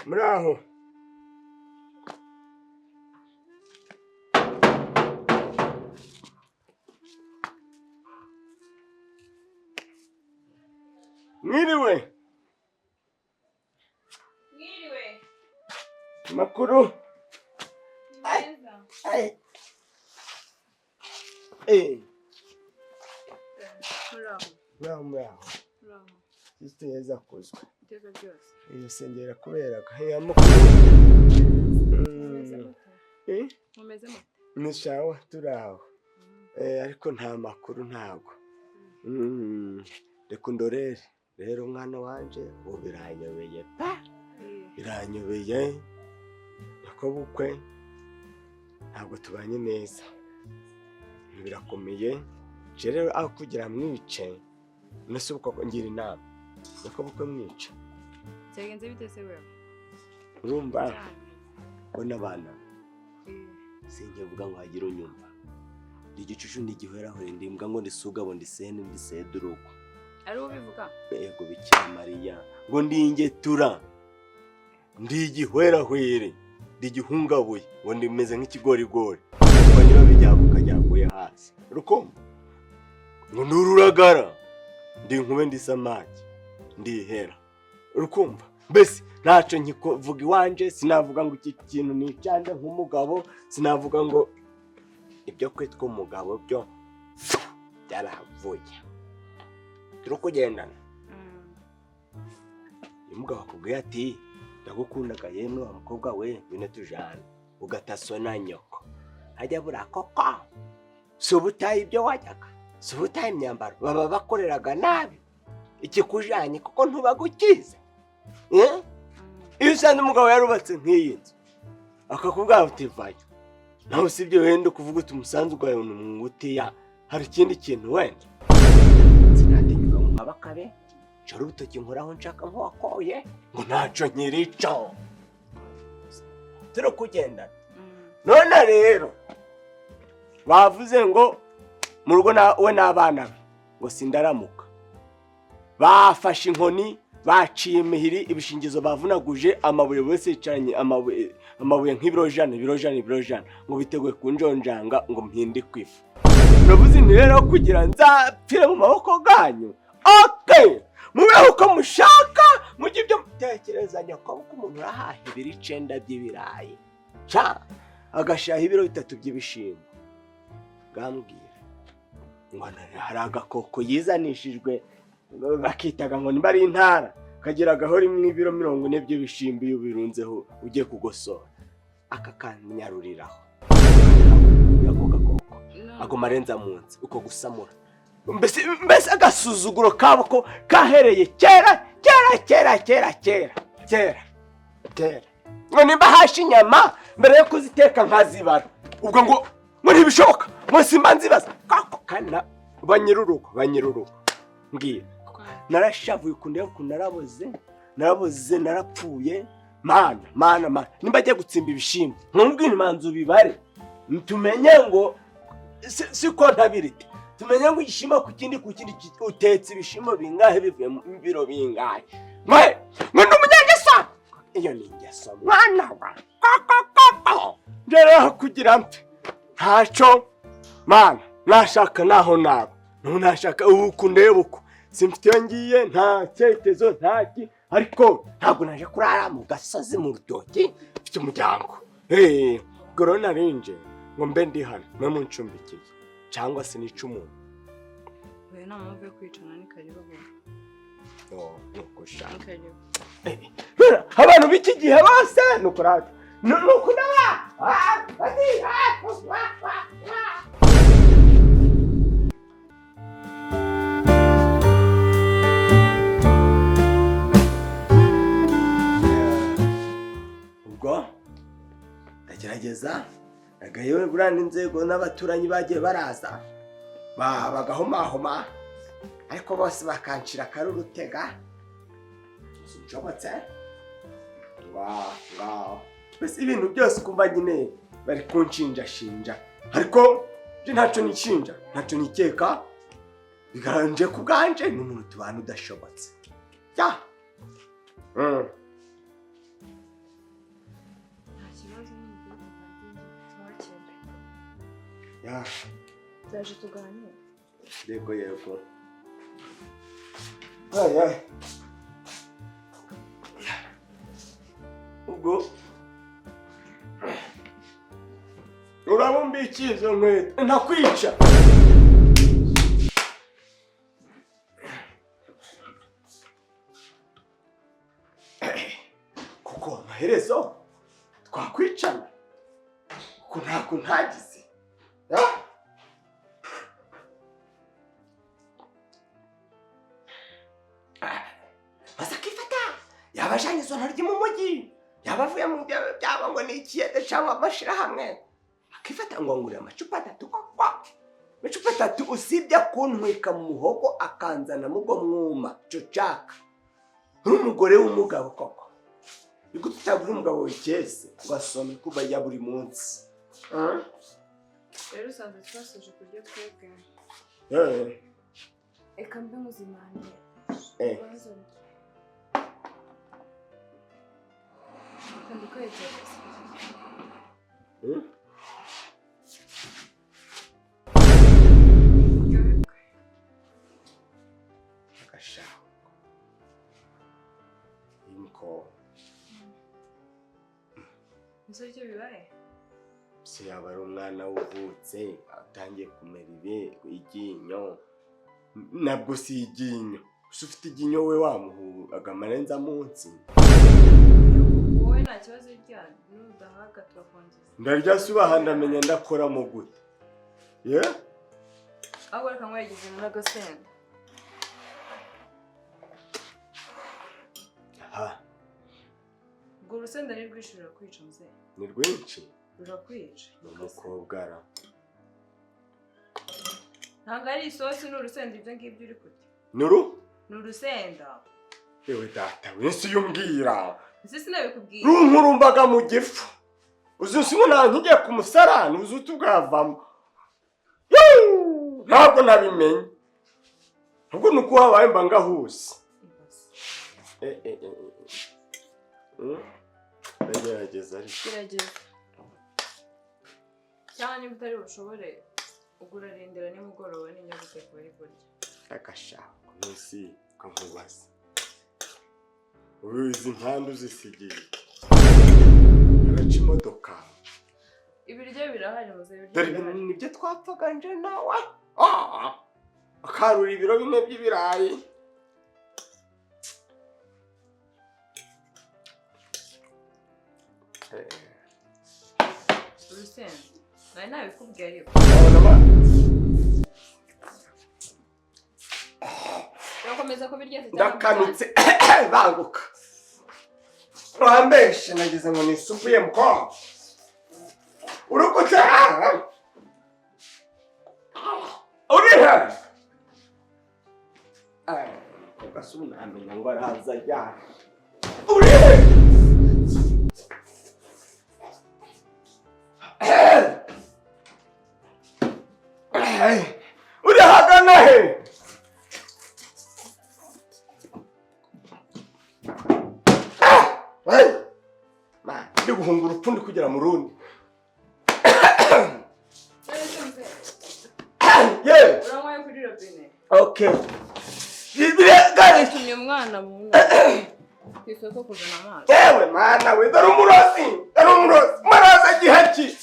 Muraho. Mwiriwe. Makuru. Muraho. Kristo yeza kuzwa. Iyo sengera kubera ya makuru. Mumeze mute? Nishawa turaho. Ariko nta makuru ntago. Reka ndorere. Rero mwana wanje ubiranyobeye pa. Biranyobeye. Yakobukwe ntabwo tubanye neza. Birakomeye. Rero aho kugira mwice nasubuka ko ngira inama. Yakobukwe mwice. Cyagenze bite se wewe? Urumva bona bana. Sinjye vuga ngo hagira unyumva. Igicucu ndigihweraho ndimbwa ngo ndisuga bo ndisene ndiseduruko. Ari ubivuga? Yego bikira Mariya ngo ndingetura. Ndigihwerahwere. Ndigihungabuye ngo ndimeze nk'ikigorigori. Banyira bijyabuka jyaguye hasi. Rukombo. Ngo nururagara. Ndi nkube ndisamaki. Ndihera. Rukumva. Bese ntaco nkikuvuga iwanje sinavuga ngo iki kintu nicande nk'umugabo sinavuga ngo ibyo kwitwa umugabo byo byaravuye. Turukugendana. Umugabo akubwiye ati ndagukundaga yemwe wa mukobwa we bine tujana ugataso na nyoko. Hajya burakoko. Subutaye ibyo wajyaga. Subutaye imyambaro baba bakoreraga nabi. Ikikujanye kuko ntubagukize. Iyo usanze umugabo yarubatse nk'iyi nzu akakubwira uti vayo naho usibye wenda kuvuga uti umusanzu gwawe n'umutiya hari ikindi kintu wenda sinatinyuka nk'abakabe cyo rutoki nkoraho nshaka nk'uwakoye ngo ntaco nkirico turi kugendana. None rero bavuze ngo mu rugo we n'abana be ngo sindaramuka bafashe inkoni baciye imihiri ibishingizo bavunaguje amabuye wese yicaranye amabuye nk'ibirojana ngo biteguye kunjonjanga ngo mpinde kwifu. Navuze ni rero kugira nzapfire mu maboko ganyu. Okay, mubeho uko mushaka mujye ibyo mutekerezanya ko umuntu rahaha ibiri 9 by'ibirayi cha agashaha ibiro 3 by'ibishimbo. Gambwira ngo hari agakoko yizanishijwe bakitaga ngo niba ari intara kagira gahora imwe ibiro 40 by'ibishimbo iyo birunzeho ugiye kugosora akakanyaruriraho yako gakoko ago marenza munsi uko gusamura mbese agasuzuguro kabo ko kahereye kera ngo nimba hashi inyama mbere yo kuziteka nkazibara ubwo ngo ntibishoboka musimba nzibaza kana banyiruruko ngiye narashavuye kunde ko naraboze narapfuye mana nimba ajya gutsimba ibishimbo ntumbwire imanzu bibare tumenye ngo siko ntabirite tumenye ngo igishimbo ku kindi utetse ibishimbo bingahe bivuye mu biro bingahe mwe n'umunyangesa iyo ni ingeso mwana wa ndera kugira mpe ntaco mana nashaka naho nabo ntunashaka ukundeba uko simfite ngiye nta cyetezo ntaki ariko ntabwo naje kurara mu gasozi mu rutoki mfite umuryango. Corona rinje ngo mbe ndi hano mwe muncumbikiye cyangwa se nica umuntu. We na muve kwicana ni karibu bo. Nuko shaka. Abantu biki gihe bose nuko rata. Nuko ndaba. Ndagerageza agayewe burana inzego n'abaturanyi bagiye baraza bagahomahoma ariko bose bakancira karurutega sinjobotse bese ibintu byose kumva nyine bari kunshinja ariko je ntacyo nishinja ntacyo nikeka biganje kubganje n'umuntu tubana udashobotse ya ikibazo n'umugore twakembe. Ya. Zaje tuganire. Yego. Ay. Ubwo urabumbikiye izo nkweto ntakwica. Kuko amaherezo twakwicana kuko ntabwo ntagize. Basakifata yabajanye izo ntoryi mu mujyi yabavuye mu byaba ngo ni ikiyede cyangwa amashirahamwe akifata ngo ngurira amacupa 3 koko amacupa 3 usibye kuntwika mu muhogo akanzana mugo mwuma cyo caka umugore w'umugabo koko biko tutabura umugabo w'ikese wasome kuba ya buri munsi rero usanze twasoje kurya twebwe eka mbe muzimane kandi kwegera akashaka imko Nicyo bibaye se yaba ari umwana uvutse atangiye kumera iryinyo nabwo si iryinyo ufite iryinyo we wamuhu agamarenza munsi wowe nta kibazo ryane nudahaga turakongiza ndarya subaha ndamenya ndakora mu gute ahubwo reka nkwegize muri agasenda ubwo urusenda ni rwinshi rurakwica muzehe ni rwinshi rurakwica umukobwa ara ntabwo ari isosi ni urusenda ibyo ngibyo uri kurya ni urusenda yewe data wese iyo umbwira ese sinabikubwiye runkurumbaga mu gifu uzi ngo ntangiye ku musarani uzi utugavamo ntabwo nabimenye ahubwo nuko habaye mba ngahuse gerageza cyangwa niba utari bushobore ugurarindira nimugoroba n'inyabuteko bari kurya agashaka munsi ukamubaza uzi impande uzisigiye araca imodoka ibiryo birahari muzehe dore nibyo twapfaga nje nawe akarura ibiro 4 by'ibirayi urusenda nari nabikubwiye ariko urakomeza kubirya ndakanutse banguka wambeshe nagize ngo nisubuye mko urukuta uriha ugasuna amenya ngo araza cyane urihe urahagana he ndi guhunga urupfundi kugera mu rundi uranywaye kuri robine okay gare tumye umwana mu isoko kuzana amazi yewe mana we dore umurozi maraza gihaki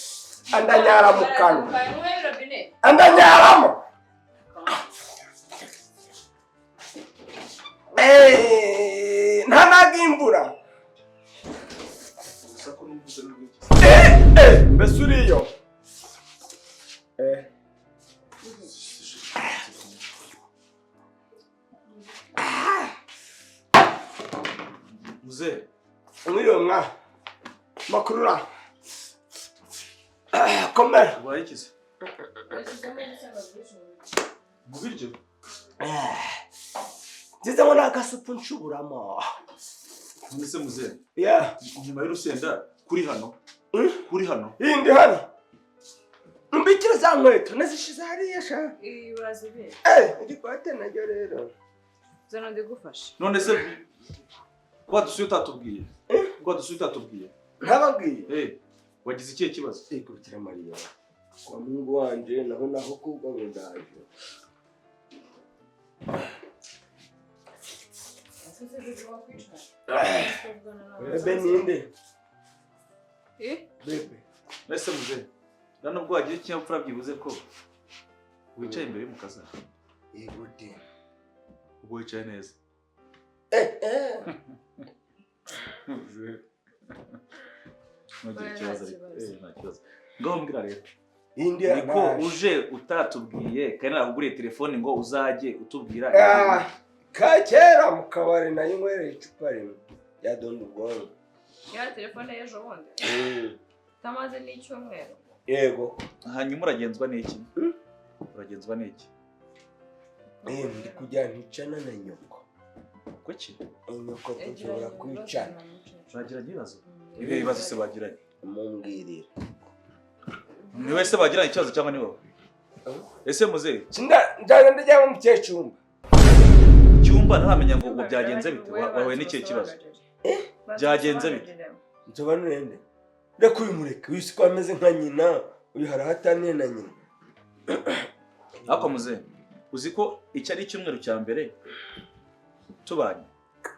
andanyara mu kanwa andanyaramo ntanaga imvura mbese uriyo muzehe umwiriwe mwa makurura komera wayikize mu biryo nzizemo n'agasupu nshuburamo nise muzehe nyuma y'urusenda kuri hano yindi hano mbikira za nkweto nazishize hariya sha urazibe iri kwate naryo rero zano ndigufasha none se kwa dusuye utatubwiye ntababwiye wagize ikihe kibazo? Ikubitira Mariya kwa Mungu wanje naho kubwa ngo ndaje. Bebe ninde? Bebe. Nese muze. Nano bwo wagiye ikinyabupfura byibuze ko wicaye imbere y'umukaza. Igute. Ubwo wicaye neza. Nta kibazo. Ngaho mbwira rero. Niko uje utatubwiye kandi nakuguriye telefone ngo uzaje utubwira. Kera mu kabari nayo nkwereye icupa rimwe ya Don Ubwonko. Ya telefone y'ejo bundi. Tamaze n'icyumweru. Yego. Hanyuma uragenzwa n'iki? Uragenzwa n'iki? Ndi kujya nticana na nyoko. Kuki? Nyoko kushobora kwicana. Bagira ibibazo. Ibi bibazo se bagiranye. Mumbwirira. Ni wese bagiranye ikibazo cyangwa ni wowe? Ese muze? Njana ndajya mu cyecumba. Cyumba ntamenya ngo byagenze bite? Wawe n'ikihe kibazo? Byagenze bite? Nsobanure nde? Reka uyu mureke wisi ko ameze nka nyina uyu harahataniye na nyina. Ako muze uzi ko iki ari icyumweru cya mbere tubanye.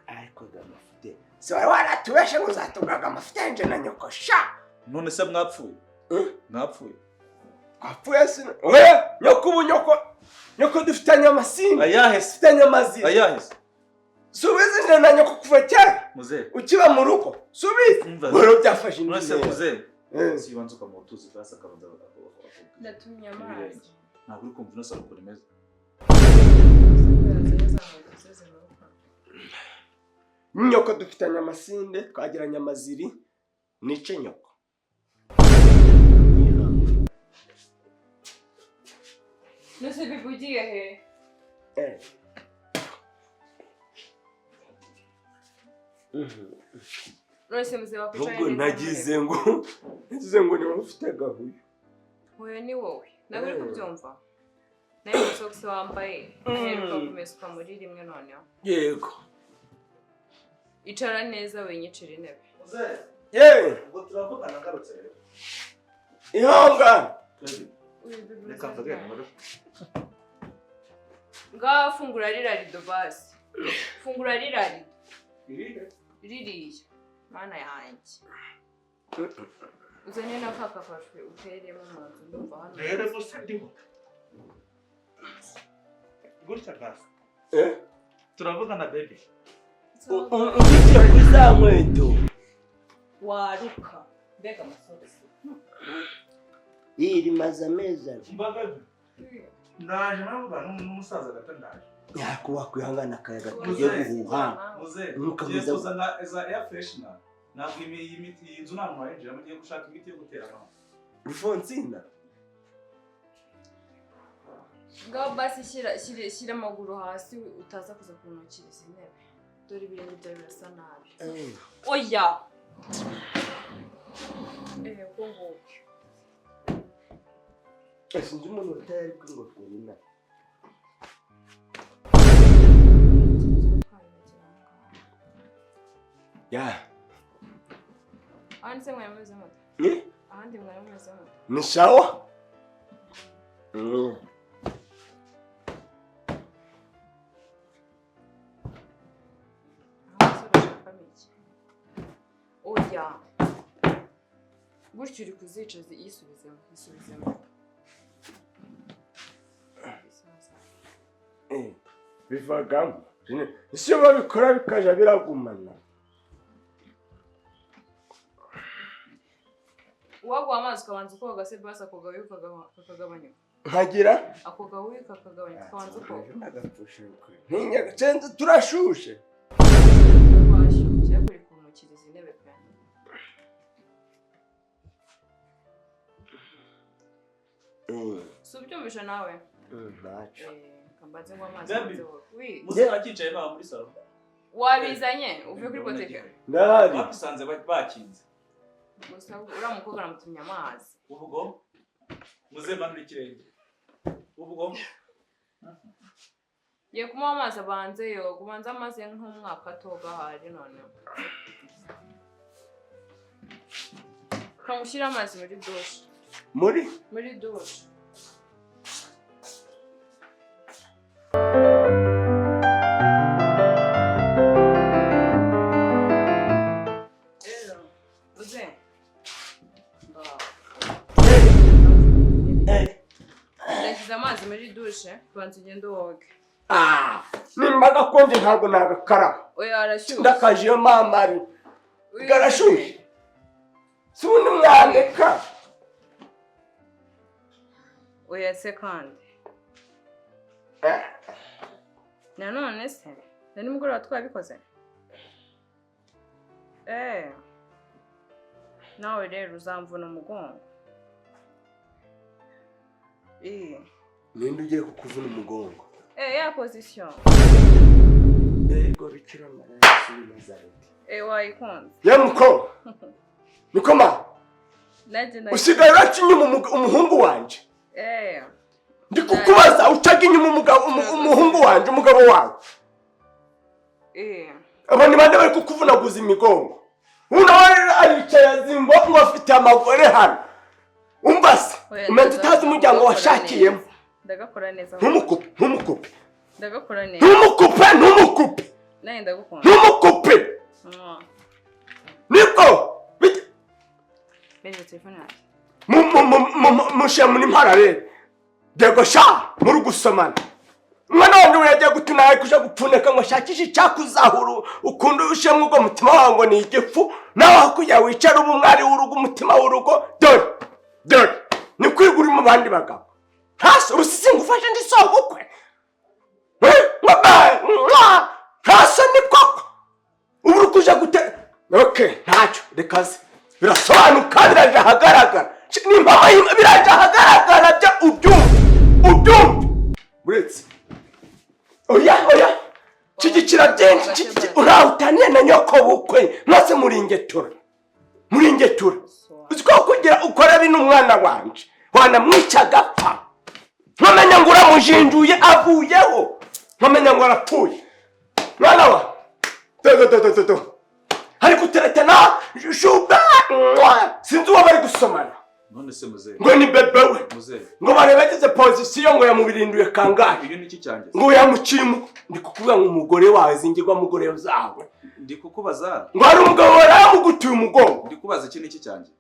Ariko gamafite. Se waratubeshe ngo zatugaga amafite nje na nyoko sha. None se mwapfuye? Mwapfuye. Apfuye sina. Oya nyoko ubunyoko. Nyoko dufitanye amasinde. Ayahe se? Dufitanye amazina. Ayahe se? Subize nje na nyoko kuva cyane. Muze. Ukiba mu rugo. Subize. Boro byafashe indi. None se muze. Sibanze ukamutuzi basa kabanza bakavuga. Ndatumye amazi. Ntabwo uri kumva nose uko rimeze. Nyoko dufitanye amasinde, twagiranye amaziri, nice nyoko. Nose bivugiye he? Nose muze wakwicaye neza. Nagize ngo ni wowe ufite gahuye. Oya ni wowe. Nawe uri kubyumva. Nawe musokse wambaye. Aheruka kumesuka muri rimwe noneho. Yego. Icara neza wenyicira intebe. Muze. Ubwo turavugana ngarutse rero. Ihonga. Reka mvuge ngo. Nga fungura rirarido basi. Fungura rirarido. Ririya. Mana yanjye. Uzanye na kakafashwe uteremo umuntu ndumva hano. Rero bose ndimo. Gutya basi. Turavugana baby. Ugiye kuza nkweto. Waruka. Mbega amasogisi. Iri mazameza. Mbagaje. Ndaje navuga n'umusaza gato ndaje. Yakuba kwihangana akayaga tugiye guhuha. Muze. Muze kuzana za air freshener. Ntabwo imiti y'inzu nta muntu warinjira mugiye gushaka imiti yo gutera amazi. Alfonsina. Ngaho basi shyira amaguru hasi utaza kuza kunukiriza intebe. Dore ibirenge byawe birasa nabi. Oya! Kongo. Sinzi umuntu utari kwingo twina. Ya. Ahandi mwemeze moto. Ahandi mwemeze moto. Ni sawa? Oya. Gutyo uri kuzicaza yisubizemo. Bivagamo. Isi babikora bikaja biragumana. Wagwa amazi ukabanza ukoga se basi akogawe ukakagabanya. Nkagira? Akogawe ukakagabanya ukabanza ukoga. Nagapfushe ukuri. Ntinya cenze turashushe. Washushe yakuri kunukiriza intebe pe. Subyumvisha nawe? Nacho. Kambaze ngo amazi hanze wowe. Oui. Muze akicaye nawe muri salon. Wabizanye uvuye kuri botike. Ndahari. Bakusanze bakinze. Gusa uramukobwa namutumye amazi. Ubwo muze manura ikirenge. Ubwo Ye kumuha amazi abanze yo kubanza amazi nk'umwaka atoga hari none. kamushyira amazi muri dushe. Muri dushe. Amazi muri dushe banze ugenda woge. Nimba gakonje ntabwo nagakara. Oya arashyushye. Ndakaje mama ari. Garashyushye. Sundi mwandeka. Oya se kandi. Nanone se nani mugoroba twabikoze. Nawe rero uzamvuna umugongo. Ninde ugiye kukuvuna umugongo? Ya position. Ego bikira Yesu w'i Nazareti. Wayikunze. Yemuko. Nikoma. Usigaye urakinyuma umuhungu wanje. Ndi kukubaza utaga inyuma umuhungu wanje umugabo wawe. Abandi bande bari kukuvunaguza imigongo. Unawe aricaye zimbo ngo afite amagore hano. Umbase. Umenze utazi umuryango washakiyemo. Ndagakora neza. Ntumukupe. Ndagakora neza. Ntumukupe. Naye ndagukunda. Ntumukupe. Niko. Bije telefone yawe. Mushemuni mparare. Dego sha muri gusomana. Mwana wanjye yagiye gutunaye kuja gupfuneka ngo shakishe cyakuzahuru ukunda ushemwe ubwo mutima wango ni igifu nawe kujya wicara ubumwari w'urugo umutima w'urugo dore ni kwigura mu bandi bagabo hasi urusisi ngufashe ndi sogukwe hasi ni koko ubu kuja gute ntacyo rekaze birasobanuka biraje hagaragara ni mama biraje hagaragara bya ubyumva buretse oya kigikira byinshi urahutaniye na nyoko bukwe maze muringetura uziko kugira ukora bino umwana wanje wanamwica gapfa nkamenya ngo uramujinjuye avuyeho nkamenya ngo arapfuye mwana wa hari guteretana shuba sinzi uwo bari gusomana none se muzehe ngo ni bebe we muzehe ngo barebageze position ngo yamubirinduye kangahe iyo niki cyanjye ngo yamucimu ndi kukuvuga ngo umugore wawe zingirwa mugore zawe ndi kukubaza ngo ari umugabo waramugutuye umugongo ndi kubaza iki niki cyanjye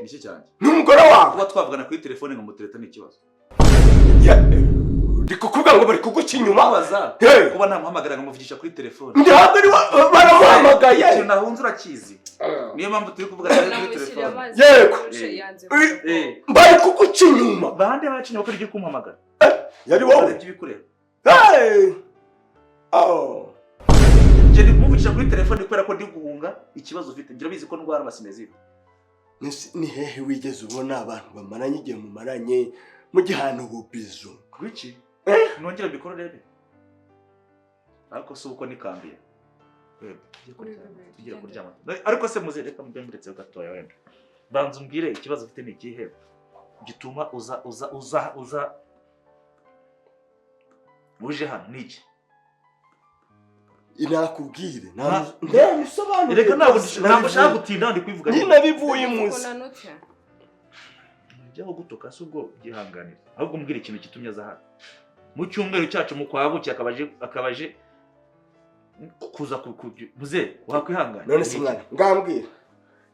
niki cyanjye n'umugore wawe kuba twavugana kuri telefone ngo mutereta ni ikibazo ndi kukuvuga ngo bari kuguca inyuma baza kuba ntamuhamagara ngo muvugisha kuri telefone ntabwo ari baramuhamagaye ikintu nahunze urakizi niyo mpamvu turi kuvugana kuri telefone yego bari kuguca inyuma bande bacinye bakora ibyo kumpamagara yari wowe ibikureba je ndi kumuvugisha kuri telefone kubera ko ndi guhunga ikibazo ufite ngira bizi ko ndwara abasinezire ni hehe wigeze ubona abantu bamaranye igihe mumaranye mu gihano bubizo gwiki nongera bikoro rebe ariko se uko nikambiye tugiye kuryama ariko se muze reka mbemberetse gatoya wenda banza umbwire ikibazo ufite ni ikihe gituma uza uje hano niki inakubwire nisobanure reka ntabwo shaka gutinda ndi kwivuga nyine bivuye munsi njyaho gutoka se ubwo gihanganira ahubwo mbwire ikintu kitumye aza hano mu cyumweru cyacu mu kwabuki akabaje kuza muze wakwihangana none se mwana ngambwira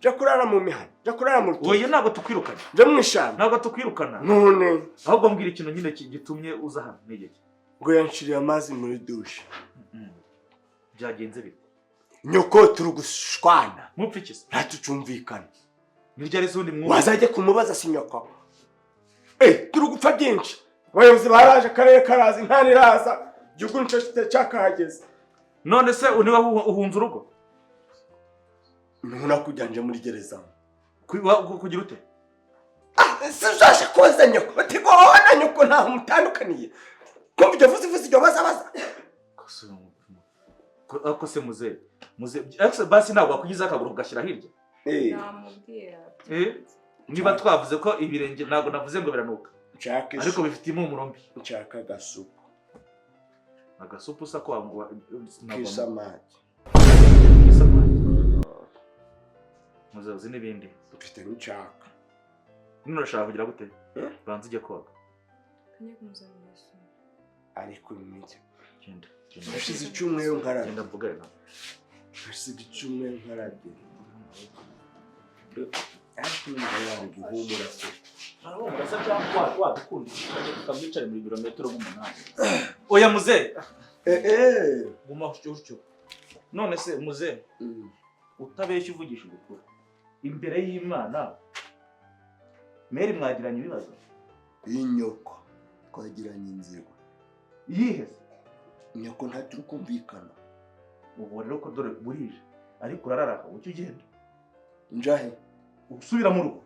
je kurara mu mihana je kurara mu rugo oye ntabwo tukwirukana je mwishana ntabwo tukwirukana none ahubwo mbwira ikintu nyine gitumye uza hano nigeke ngo yanshiriye amazi muri douche byagenze bite nyoko turi gushwana mupfikise ntatucumvikana nirya rezundi mwu wazajye kumubaza si nyoko turi gupfa byinshi abayobozi baraje akarere karazi ntaniraza gihugu nicyo cyakahageze none se uniba uhunze urugo nuna kujyanje muri gereza kugira ute sizaje koza nyoko batigo wana nyoko nta mutandukaniye kumva ibyo vuzi ibyo baza ako se muze basi ntabwo wakugize akaguru ugashyira hirya namubwira niba twavuze ko ibirenge ntabwo navuze ngo biranuka ariko bifite impumuro mbi nshaka agasupu usa ko kisamaki muze uzi n'ibindi Mfite n'inshaka. none urashaka kugira gute banza ujye koga kanye kumuzanira isumo Ariko iminsi. genda Hashize icyumweru nkarabye. genda mvugane nawe Hashize icyumweru nkarabye. Ariko n'umugabo guhumura se. aho murasa cyangwa wadukunda tukamwicare muri birometero nk'umunani oya muze guma utyo none se muze utabeshya uvugisha ukuri imbere y'Imana Mary mwagiranye ibibazo Inyoko twagiranye inzigo. yihe Inyoko ntaturi kumvikana. ubu rero ko dore burije ariko urararaka ucyo ugenda Njahe usubira mu rugo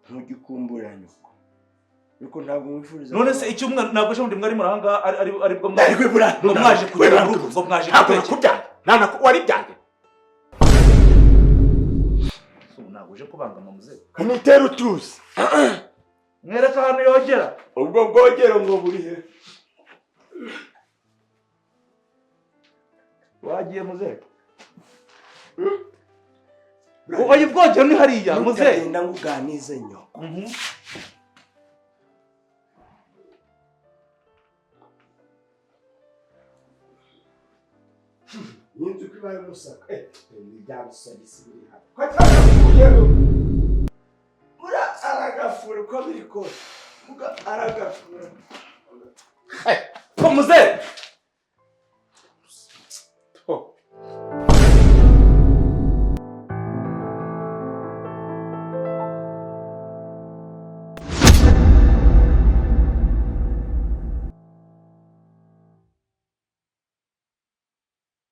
ntugikumbura nyoko. Nuko ntabwo mwifuriza. none se icyo ntabwo ejo bundi mwari muri aha ngaha ari bwo ngo mwaje kugera mu rugo ngo mwaje kubyaga. Nana wari byange. ntabwo uje kubangama muze Kanitera utuzi. mwereka ahantu yogera Ubwo bwogero ngo buri he? wagiye muze oya ubwogero ni hariya muze Mugenda nguganize nyoko. Yinzu kwibaye musaka. Ni byabusabisi biri hano.